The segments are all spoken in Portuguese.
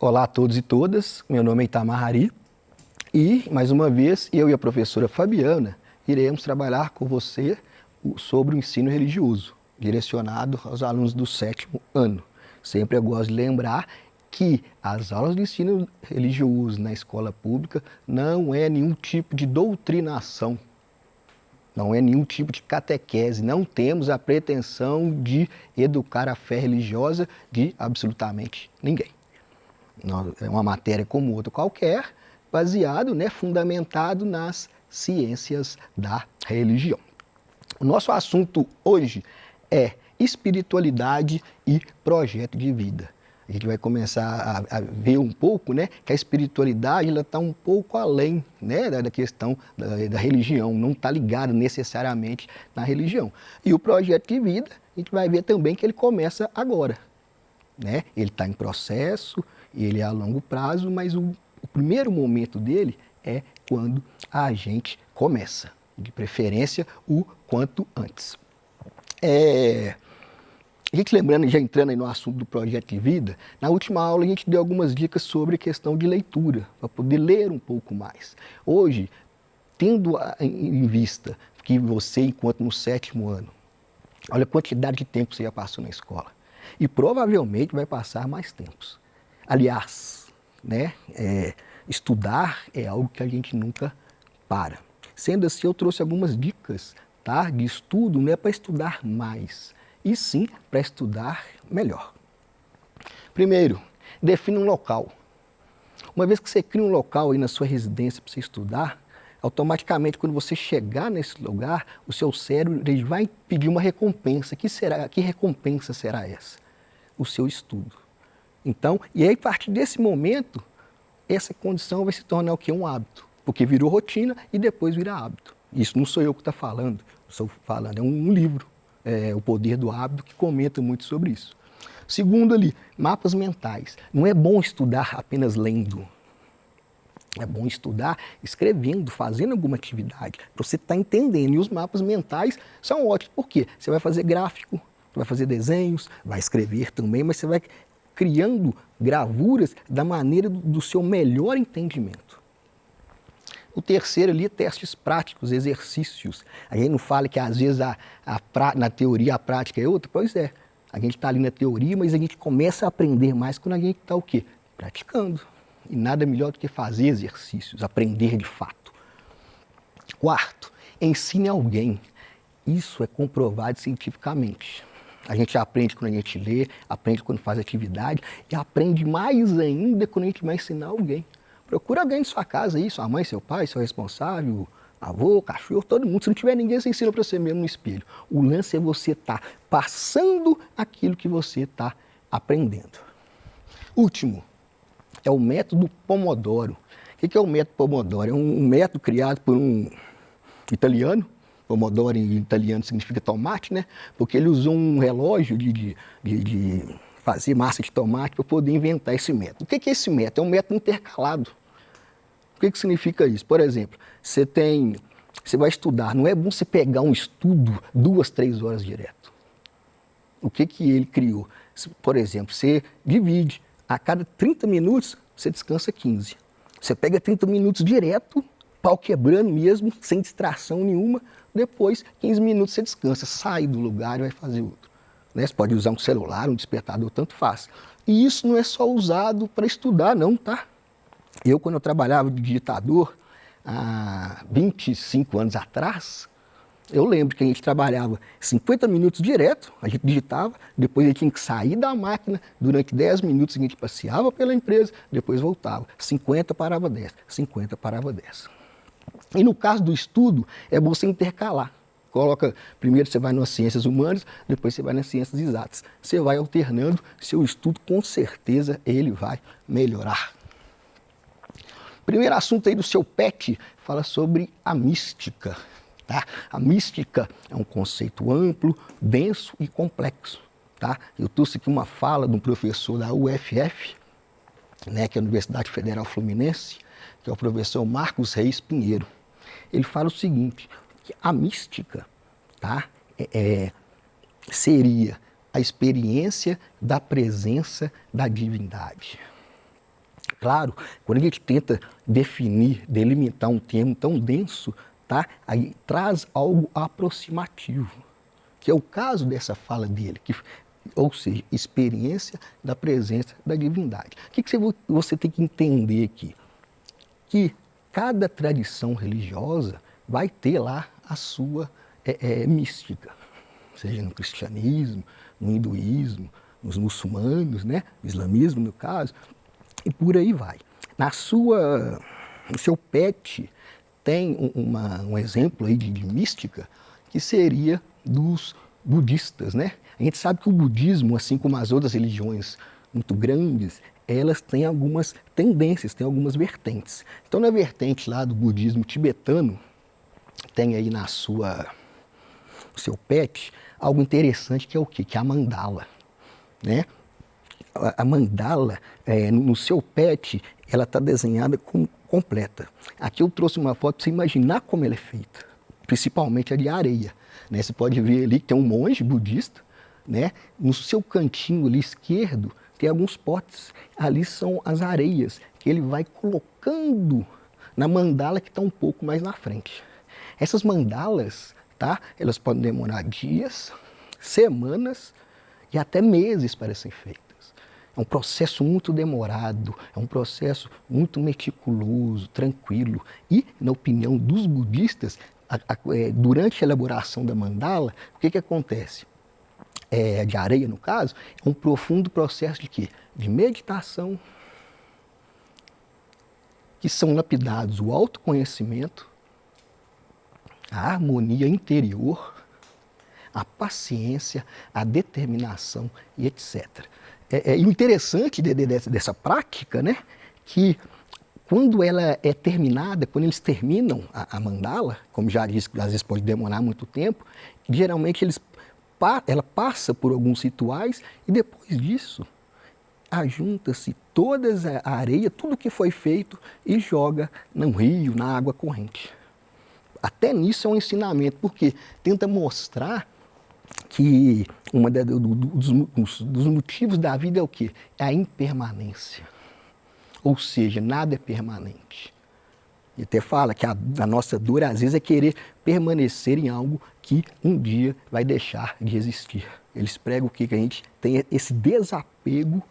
Olá a todos e todas, meu nome é Itamar Hari e, mais uma vez, eu e a professora Fabiana iremos trabalhar com você sobre o ensino religioso, direcionado aos alunos do 7º ano. Sempre eu gosto de lembrar que as aulas de ensino religioso na escola pública não é nenhum tipo de doutrinação, não é nenhum tipo de catequese, não temos a pretensão de educar a fé religiosa de absolutamente ninguém. É uma matéria como outra qualquer, baseado, fundamentado nas ciências da religião. O nosso assunto hoje é espiritualidade e projeto de vida. A gente vai começar a ver um pouco, que a espiritualidade está um pouco além, da questão da religião, não está ligada necessariamente na religião. E o projeto de vida, a gente vai ver também que ele começa agora. Ele está em processo, ele é a longo prazo, mas o primeiro momento dele é quando a gente começa, de preferência o quanto antes. A gente lembrando, já entrando aí no assunto do projeto de vida, na última aula a gente deu algumas dicas sobre questão de leitura, para poder ler um pouco mais. Hoje, tendo em vista que você, enquanto no 7º ano, olha a quantidade de tempo que você já passou na escola, e provavelmente vai passar mais tempos. Aliás, estudar é algo que a gente nunca para. Sendo assim, eu trouxe algumas dicas de estudo, não é para estudar mais, e sim para estudar melhor. Primeiro, defina um local. Uma vez que você cria um local aí na sua residência para você estudar, automaticamente, quando você chegar nesse lugar, o seu cérebro ele vai pedir uma recompensa. Que recompensa será essa? O seu estudo. Então, e aí, a partir desse momento, essa condição vai se tornar o quê? Um hábito. Porque virou rotina e depois vira hábito. Isso não sou eu que estou falando, é um livro, O Poder do Hábito, que comenta muito sobre isso. Segundo ali, mapas mentais. Não é bom estudar apenas lendo. É bom estudar escrevendo, fazendo alguma atividade, para você estar entendendo. E os mapas mentais são ótimos, por quê? Você vai fazer gráfico, vai fazer desenhos, vai escrever também, mas você vai criando gravuras da maneira do seu melhor entendimento. O terceiro ali é testes práticos, exercícios. A gente não fala que às vezes na teoria a prática é outra, pois é. A gente está ali na teoria, mas a gente começa a aprender mais quando a gente está o quê? Praticando. E nada melhor do que fazer exercícios, aprender de fato. Quarto, ensine alguém. Isso é comprovado cientificamente. A gente aprende quando a gente lê, aprende quando faz atividade e aprende mais ainda quando a gente vai ensinar alguém. Procura alguém em sua casa aí, sua mãe, seu pai, seu responsável, avô, cachorro, todo mundo. Se não tiver ninguém, você ensina para você mesmo no espelho. O lance é você estar passando aquilo que você está aprendendo. Último, é o método Pomodoro. O que é o método Pomodoro? É um método criado por um italiano. Pomodoro em italiano significa tomate, Porque ele usou um relógio de fazer massa de tomate para poder inventar esse método. O que é esse método? É um método intercalado. O que significa isso? Por exemplo, você vai estudar, não é bom você pegar um estudo 2, 3 horas direto. O que ele criou? Por exemplo, você divide, a cada 30 minutos você descansa 15. Você pega 30 minutos direto, pau quebrando mesmo, sem distração nenhuma, depois 15 minutos você descansa, sai do lugar e vai fazer outro. Você pode usar um celular, um despertador, tanto faz. E isso não é só usado para estudar, não, tá? Eu, quando eu trabalhava de digitador, há 25 anos atrás, eu lembro que a gente trabalhava 50 minutos direto, a gente digitava, depois a gente tinha que sair da máquina, durante 10 minutos a gente passeava pela empresa, depois voltava. 50 parava 10, 50 parava 10. E no caso do estudo, é bom você intercalar. Primeiro você vai nas ciências humanas, depois você vai nas ciências exatas. Você vai alternando, seu estudo com certeza ele vai melhorar. Primeiro assunto aí do seu PET fala sobre a mística. A mística é um conceito amplo, denso e complexo. Eu trouxe aqui uma fala de um professor da UFF, que é a Universidade Federal Fluminense, que é o professor Marcos Reis Pinheiro. Ele fala o seguinte, que a mística seria a experiência da presença da divindade. Claro, quando a gente tenta definir, delimitar um termo tão denso, tá? Aí traz algo aproximativo, que é o caso dessa fala dele, ou seja, experiência da presença da divindade. O que você tem que entender aqui? Que cada tradição religiosa vai ter lá a sua mística, seja no cristianismo, no hinduísmo, nos muçulmanos, né? No islamismo, no caso, e por aí vai. No seu pet tem um exemplo aí de mística que seria dos budistas, né? A gente sabe que o budismo, assim como as outras religiões muito grandes, elas têm algumas tendências, têm algumas vertentes. Então, na vertente lá do budismo tibetano, tem aí no seu pet algo interessante que é o quê? Que é a mandala, né? A mandala, no seu pet, ela está desenhada completa. Aqui eu trouxe uma foto para você imaginar como ela é feita, principalmente a de areia, né? Você pode ver ali que tem um monge budista, né? No seu cantinho ali esquerdo tem alguns potes, ali são as areias que ele vai colocando na mandala que está um pouco mais na frente. Essas mandalas, tá? Elas podem demorar dias, semanas e até meses para serem feitas. É um processo muito demorado, é um processo muito meticuloso, tranquilo. E, na opinião dos budistas, durante a elaboração da mandala, o que acontece? De areia, no caso, é um profundo processo de quê? De meditação, que são lapidados o autoconhecimento, a harmonia interior, a paciência, a determinação e etc. E o interessante dessa prática, né, que quando ela é terminada, quando eles terminam a mandala, como já disse, às vezes pode demorar muito tempo, geralmente ela passa por alguns rituais e depois disso ajunta-se toda a areia, tudo que foi feito e joga no rio, na água corrente. Até nisso é um ensinamento, porque tenta mostrar que dos motivos da vida é o quê? É a impermanência. Ou seja, nada é permanente. E até fala que a nossa dor, às vezes, é querer permanecer em algo que um dia vai deixar de existir. Eles pregam que a gente tem esse desapego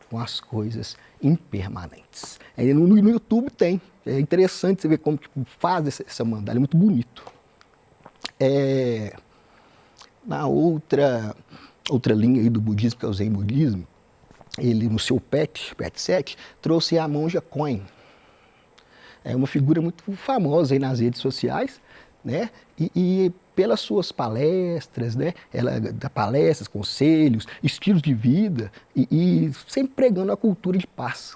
com as coisas impermanentes. No YouTube tem. É interessante você ver como faz essa mandala, é muito bonito. Na outra linha aí do budismo, que é o Zen budismo, ele no seu pet 7, trouxe a monja Koen. É uma figura muito famosa aí nas redes sociais, né? E pelas suas palestras, né? Ela dá palestras, conselhos, estilos de vida e sempre pregando a cultura de paz.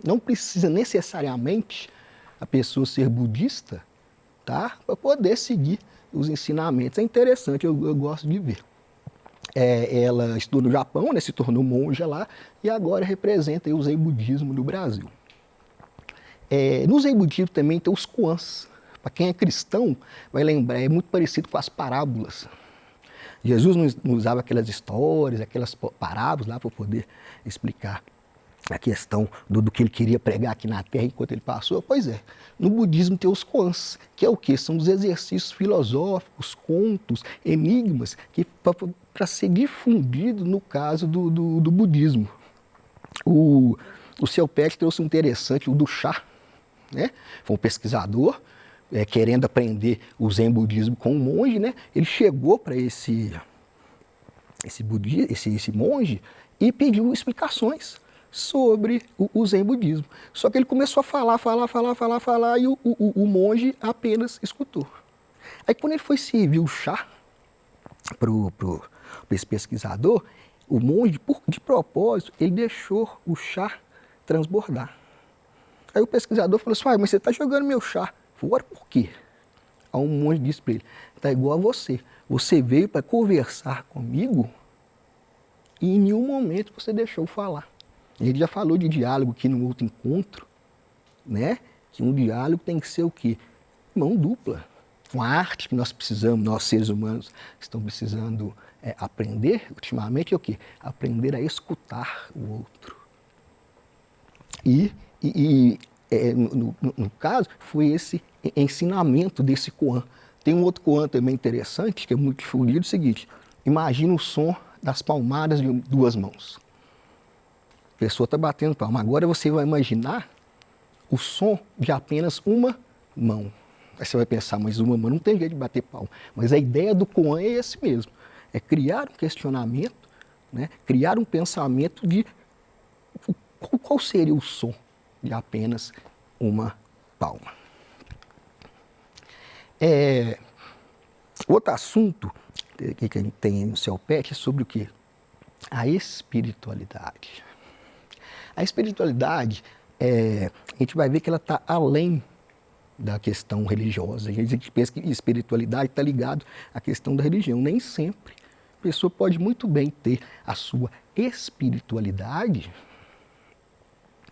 Não precisa necessariamente a pessoa ser budista, tá? Para poder seguir os ensinamentos. É interessante, eu gosto de ver. Ela estudou no Japão, né? Se tornou monja lá e agora representa o Zen budismo no Brasil. No Zen budismo também tem os koans. Para quem é cristão, vai lembrar, é muito parecido com as parábolas. Jesus não usava aquelas histórias, aquelas parábolas lá para poder explicar a questão do que ele queria pregar aqui na Terra enquanto ele passou. Pois é, no budismo tem os koans, que é o quê? São os exercícios filosóficos, contos, enigmas, que para ser difundido no caso do budismo. O seu Pet trouxe um interessante, o do chá, né? Foi um pesquisador, querendo aprender o Zen budismo com um monge, né? Ele chegou para esse monge e pediu explicações sobre o Zen budismo. Só que ele começou a falar e o monge apenas escutou. Aí quando ele foi servir o chá para esse pesquisador, o monge, de propósito, ele deixou o chá transbordar. Aí o pesquisador falou assim, mas você está jogando meu chá. Fora por quê? Aí um monge disse para ele, está igual a você. Você veio para conversar comigo e em nenhum momento você deixou falar. A gente já falou de diálogo aqui no outro encontro, né? Que um diálogo tem que ser o quê? Mão dupla. Uma arte que nós precisamos, nós seres humanos estamos precisando aprender ultimamente é o quê? Aprender a escutar o outro. No caso, foi esse ensinamento desse koan. Tem um outro koan também interessante, que é muito difundido, o seguinte: imagina o som das palmadas de duas mãos. A pessoa está batendo palma. Agora você vai imaginar o som de apenas uma mão. Aí você vai pensar, mas uma mão não tem jeito de bater palma. Mas a ideia do koan é esse mesmo. É criar um questionamento, né? Criar um pensamento de qual seria o som de apenas uma palma. Outro assunto que a gente tem no CELPET é sobre o quê? A espiritualidade. A espiritualidade, a gente vai ver que ela está além da questão religiosa. A gente pensa que espiritualidade está ligado à questão da religião. Nem sempre. A pessoa pode muito bem ter a sua espiritualidade,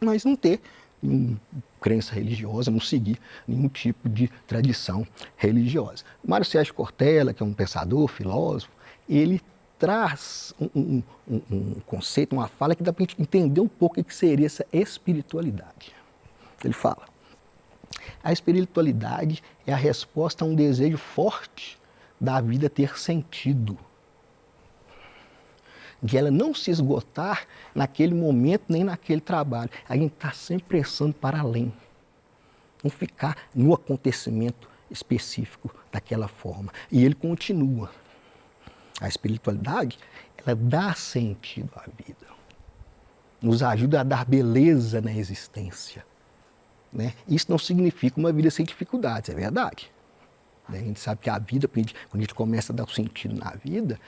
mas não ter crença religiosa, não seguir nenhum tipo de tradição religiosa. Mário Sérgio Cortella, que é um pensador, filósofo, ele traz um conceito, uma fala que dá para a gente entender um pouco o que seria essa espiritualidade. Ele fala: a espiritualidade é a resposta a um desejo forte da vida ter sentido, de ela não se esgotar naquele momento nem naquele trabalho. A gente está sempre pensando para além, não ficar no acontecimento específico daquela forma. E ele continua: a espiritualidade, ela dá sentido à vida, nos ajuda a dar beleza na existência, né? Isso não significa uma vida sem dificuldades, é verdade. A gente sabe que a vida, quando a gente começa a dar sentido na vida,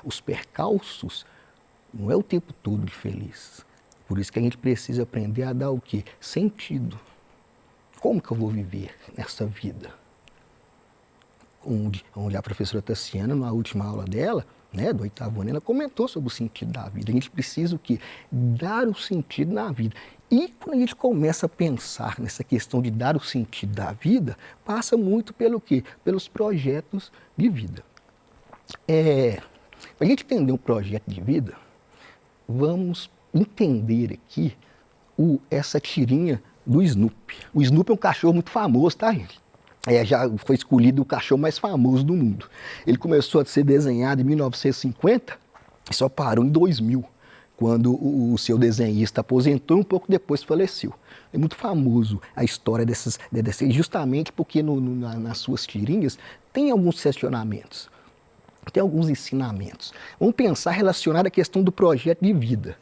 os percalços não é o tempo todo de feliz. Por isso que a gente precisa aprender a dar o quê? Sentido. Como que eu vou viver nessa vida? Onde a professora Tassiana, na última aula dela, né, do 8º ano, ela comentou sobre o sentido da vida. A gente precisa o quê? Dar o sentido na vida. E quando a gente começa a pensar nessa questão de dar o sentido da vida, passa muito pelo quê? Pelos projetos de vida. Para a gente entender um projeto de vida, vamos entender aqui essa tirinha do Snoopy. O Snoopy é um cachorro muito famoso, tá, gente? Já foi escolhido o cachorro mais famoso do mundo. Ele começou a ser desenhado em 1950 e só parou em 2000, quando o seu desenhista aposentou e um pouco depois faleceu. É muito famoso a história dessas justamente porque nas suas tirinhas tem alguns questionamentos, tem alguns ensinamentos. Vamos pensar relacionado à questão do projeto de vida.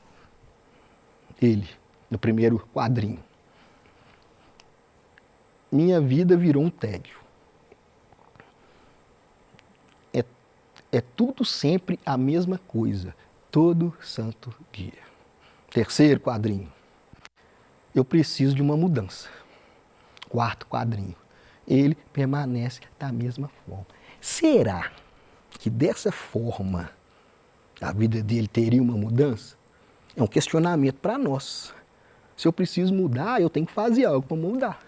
Ele, no primeiro quadrinho: minha vida virou um tédio. É tudo sempre a mesma coisa, todo santo dia. Terceiro quadrinho: eu preciso de uma mudança. Quarto quadrinho: ele permanece da mesma forma. Será que dessa forma a vida dele teria uma mudança? É um questionamento para nós. Se eu preciso mudar, eu tenho que fazer algo para mudar.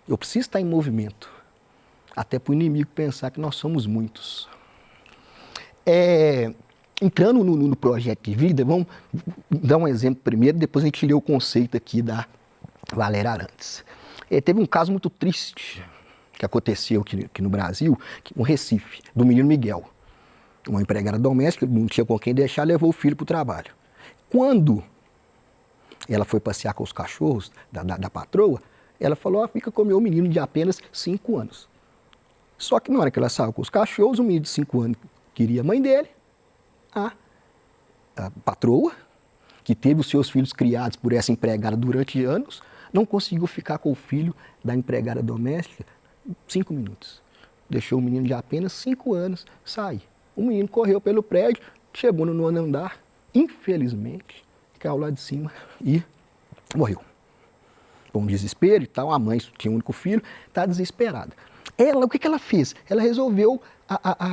Eu preciso estar em movimento, até para o inimigo pensar que nós somos muitos. Entrando no projeto de vida, vamos dar um exemplo primeiro, depois a gente lê o conceito aqui da Valéria Arantes. Teve um caso muito triste que aconteceu aqui no Brasil, no Recife, do menino Miguel. Uma empregada doméstica, não tinha com quem deixar, levou o filho para o trabalho. Quando ela foi passear com os cachorros da patroa, ela falou: fica com o meu menino de apenas 5 anos. Só que na hora que ela saiu com os cachorros, o menino de 5 anos queria a mãe dele, a patroa, que teve os seus filhos criados por essa empregada durante anos, não conseguiu ficar com o filho da empregada doméstica 5 minutos. Deixou o menino de apenas 5 anos sair. O menino correu pelo prédio, chegou no 9º andar, infelizmente, caiu lá de cima e morreu. Com desespero e tal, a mãe tinha um único filho, está desesperada. O que ela fez? Ela resolveu,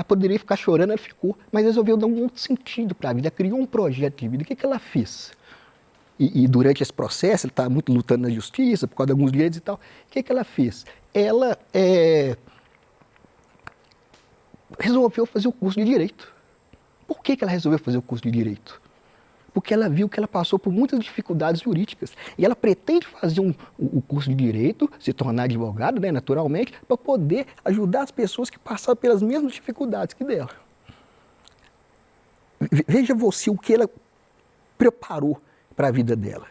poderia ficar chorando, ela ficou, mas resolveu dar um outro sentido para a vida, ela criou um projeto de vida. O que ela fez? E durante esse processo, ela está muito lutando na justiça, por causa de alguns direitos e tal, o que ela fez? Ela resolveu fazer o curso de Direito. Por que ela resolveu fazer o curso de Direito? porque ela viu que ela passou por muitas dificuldades jurídicas. E ela pretende fazer o curso de Direito, se tornar advogada, né, naturalmente, para poder ajudar as pessoas que passaram pelas mesmas dificuldades que dela. Veja você o que ela preparou para a vida dela.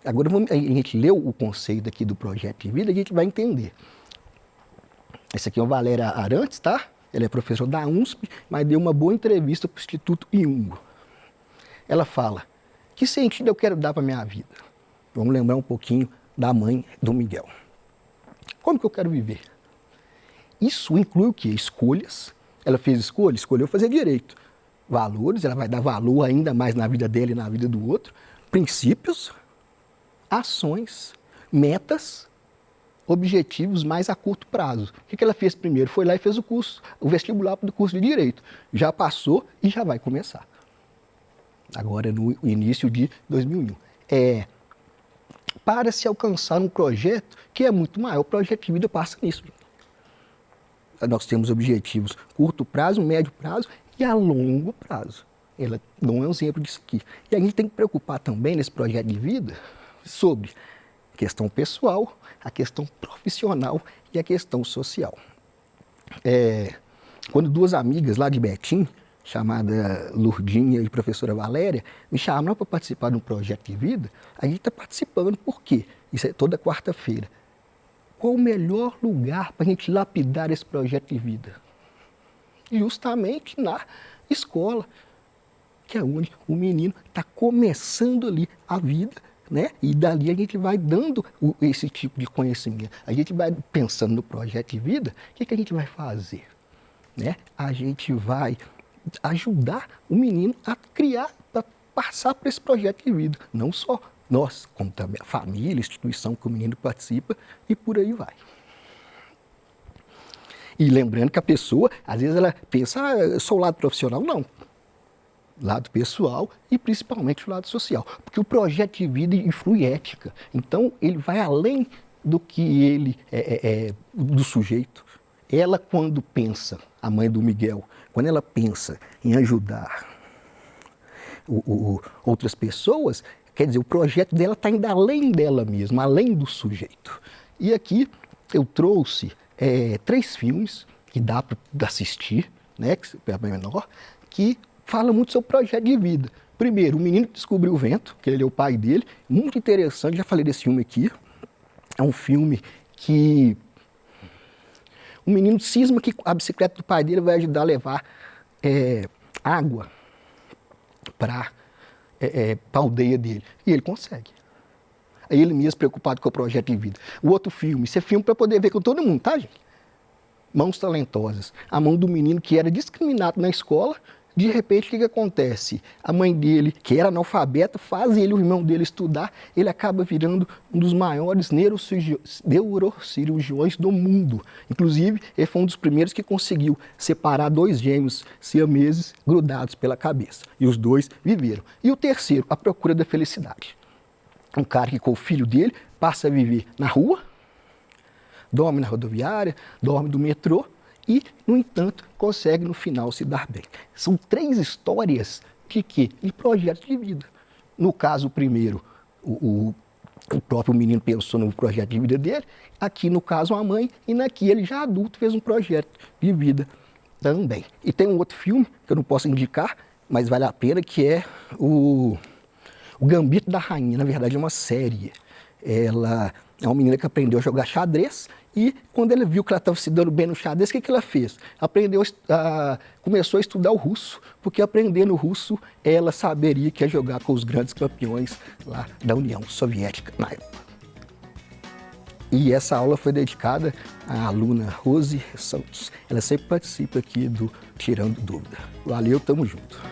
Agora a gente leu o conceito aqui do projeto de vida, a gente vai entender. Essa aqui é a Valéria Arantes, tá? Ela é professora da USP, mas deu uma boa entrevista para o Instituto Jung. Ela fala, que sentido eu quero dar para a minha vida? Vamos lembrar um pouquinho da mãe do Miguel. Como que eu quero viver? Isso inclui o quê? Escolhas. Ela fez escolha? Escolheu fazer direito. Valores, ela vai dar valor ainda mais na vida dela e na vida do outro. Princípios, ações, metas, objetivos mais a curto prazo. O que ela fez primeiro? Foi lá e fez o vestibular do curso de Direito. Já passou e já vai começar. Agora no início de 2001. Para se alcançar um projeto que é muito maior, o projeto de vida passa nisso. Nós temos objetivos curto prazo, médio prazo e a longo prazo. Ela não é um exemplo disso aqui. E a gente tem que preocupar também nesse projeto de vida sobre a questão pessoal, a questão profissional e a questão social. Quando duas amigas lá de Betim, chamada Lurdinha e professora Valéria, me chamaram para participar de um projeto de vida, a gente está participando. Por quê? Isso é toda quarta-feira. Qual o melhor lugar para a gente lapidar esse projeto de vida? Justamente na escola, que é onde o menino está começando ali a vida, né? E dali a gente vai dando esse tipo de conhecimento. A gente vai pensando no projeto de vida, o que a gente vai fazer? Né? A gente vai ajudar o menino a criar, a passar por esse projeto de vida. Não só nós, como também a família, a instituição que o menino participa e por aí vai. E lembrando que a pessoa, às vezes ela pensa, eu sou o lado profissional. Não. Lado pessoal e principalmente o lado social. Porque o projeto de vida influi ética. Então, ele vai além do que ele do sujeito. Ela, quando pensa, a mãe do Miguel, quando ela pensa em ajudar outras pessoas, quer dizer, o projeto dela está indo além dela mesma, além do sujeito. E aqui eu trouxe 3 filmes que dá para assistir, né, que é menor, que fala muito sobre o projeto de vida. Primeiro, o menino que descobriu o vento, que ele é o pai dele, muito interessante, já falei desse filme aqui. É um filme que o menino cisma que a bicicleta do pai dele vai ajudar a levar água para a aldeia dele. E ele consegue. Aí ele mesmo preocupado com o projeto de vida. O outro filme, isso é filme para poder ver com todo mundo, tá, gente? Mãos Talentosas. A mão do menino que era discriminado na escola, de repente, o que acontece? A mãe dele, que era analfabeta, faz ele e o irmão dele estudar, ele acaba virando um dos maiores neurocirurgiões do mundo. Inclusive, ele foi um dos primeiros que conseguiu separar 2 gêmeos siameses grudados pela cabeça. E os 2 viveram. E o terceiro, A Procura da Felicidade. Um cara que com o filho dele passa a viver na rua, dorme na rodoviária, dorme do metrô, e, no entanto, consegue no final se dar bem. São 3 histórias de quê? De projetos de vida. No caso, o primeiro, o próprio menino pensou no projeto de vida dele, aqui no caso a mãe, e naqui ele já adulto fez um projeto de vida também. E tem um outro filme, que eu não posso indicar, mas vale a pena, que é o Gambito da Rainha. Na verdade é uma série. Ela é uma menina que aprendeu a jogar xadrez e quando ela viu que ela estava se dando bem no xadrez, o que ela fez? Começou a estudar o russo, porque aprendendo o russo, ela saberia que ia jogar com os grandes campeões lá da União Soviética na época. E essa aula foi dedicada à aluna Rose Santos. Ela sempre participa aqui do Tirando Dúvida. Valeu, tamo junto.